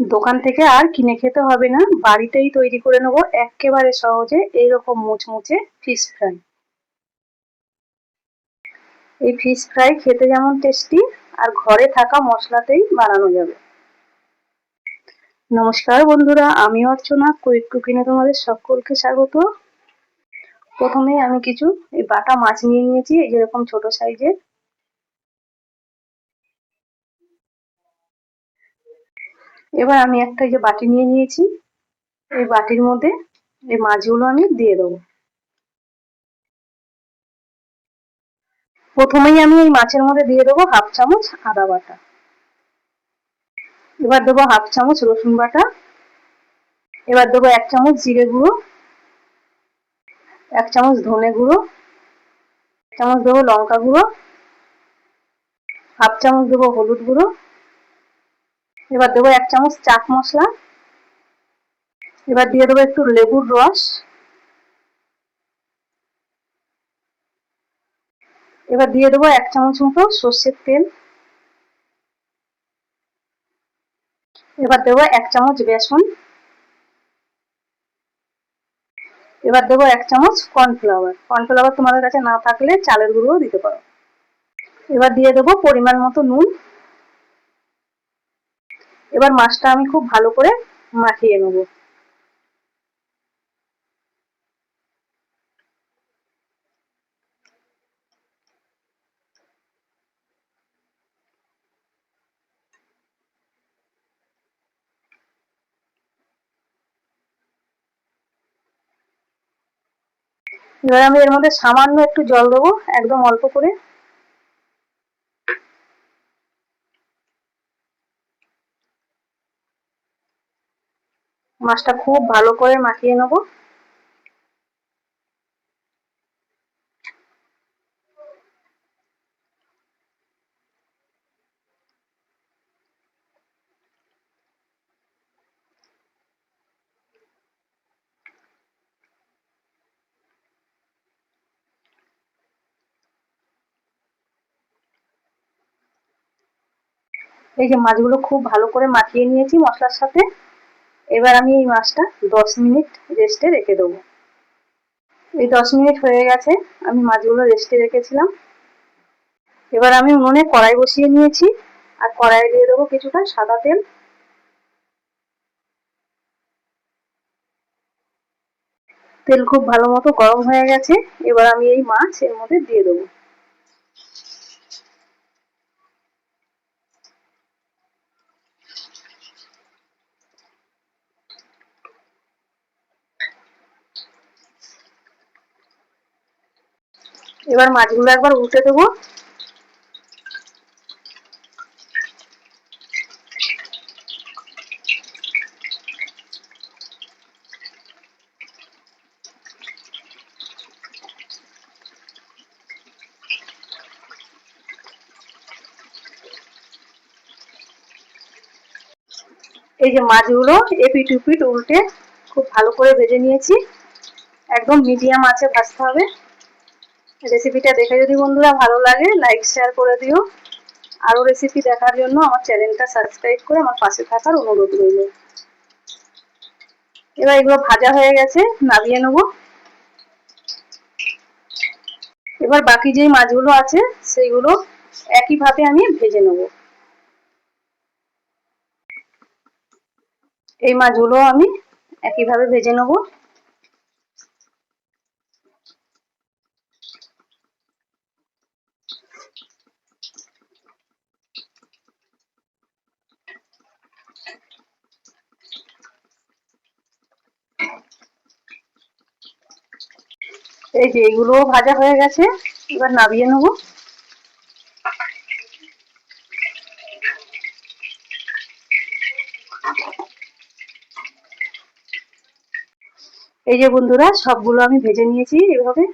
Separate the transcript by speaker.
Speaker 1: দোকান থেকে আর কিনে খেতে হবে না, বাড়িতেই তৈরি করে নেব একেবারে সহজে এইরকম মুচমুচে ফিশ ফ্রাই। এই ফিশ ফ্রাই খেতে যেমন টেস্টি, আর ঘরে থাকা মশলাতেই বানানো যাবে। নমস্কার বন্ধুরা, আমি অর্চনা, কুইক কুকিংয়ে তোমাদের সকলকে স্বাগত। প্রথমে আমি কিছু এই বাটা মাছ নিয়ে নিয়েছি, এই যেরকম ছোট সাইজের। এবার আমি একটা এই যে বাটি নিয়ে নিয়েছি, এই বাটির মধ্যে এই মাছগুলো আমি দিয়ে দেবো। প্রথমেই আমি এই মাছের মধ্যে দিয়ে দেবো হাফ চামচ আদা বাটা, এবার দেবো হাফ চামচ রসুন বাটা, এবার দেবো 1 চামচ জিরে গুঁড়ো, 1 চামচ ধনে গুঁড়ো, 1 চামচ দেবো লঙ্কা গুঁড়ো, হাফ চামচ দেবো হলুদ গুঁড়ো, এবার দেবো 1 চামচ চাট মশলা, এবার দিয়ে দেবো একটু লেবুর রস, এবার দিয়ে দেবো 1 চামচ মতো সর্ষের তেল, এবার দেবো 1 চামচ বেসন, এবার দেবো 1 চামচ কর্নফ্লাওয়ার। কর্নফ্লাওয়ার তোমাদের কাছে না থাকলে চালের গুঁড়োও দিতে পারো। এবার দিয়ে দেবো পরিমাণ মতো নুন। এবার মাছটা আমি খুব ভালো করে মাখিয়ে নেব। এবার আমি এর মধ্যে সামান্য একটু জল দেবো, একদম অল্প করে। মাছটা খুব ভালো করে মাখিয়ে নেব। এই যে মাছগুলো খুব ভালো করে মাখিয়ে নিয়েছি মশলার সাথে। এবার আমি এই মাছটা 10 মিনিট রেস্টে রেখে দেবো। এই 10 মিনিট হয়ে গেছে, আমি মাছগুলো রেস্টে রেখেছিলাম। এবার আমি উনুনে কড়াই বসিয়ে নিয়েছি, আর কড়াইয়ে দিয়ে দেবো কিছুটা সাদা তেল। তেল খুব ভালো মতো গরম হয়ে গেছে, এবার আমি এই মাছ এর মধ্যে দিয়ে দেবো। এবার মাছগুলো একবার উল্টে দেবো। এই যে মাছগুলো এপিট উপিট উল্টে খুব ভালো করে ভেজে নিয়েছি, একদম মিডিয়াম আঁচে ভাজতে হবে। রেসিপিটা দেখে যদি বন্ধুরা ভালো লাগে, লাইক শেয়ার করে দিও। আরো রেসিপি দেখার জন্য আমার চ্যানেলটা সাবস্ক্রাইব করে আমার পাশে থাকার অনুরোধ রইল। এবার এগুলো ভাজা হয়ে গেছে, নামিয়ে নেব। এবার বাকি যে মাছগুলো আছে সেইগুলো একইভাবে আমি ভেজে নেব। এই মাছগুলো আমি একইভাবে ভেজে নেব। এই যে এগুলো ভাজা হয়ে গেছে, এবার নামিয়ে নেব। এই যে বন্ধুরা সবগুলো আমি ভেজে নিয়েছি এভাবে।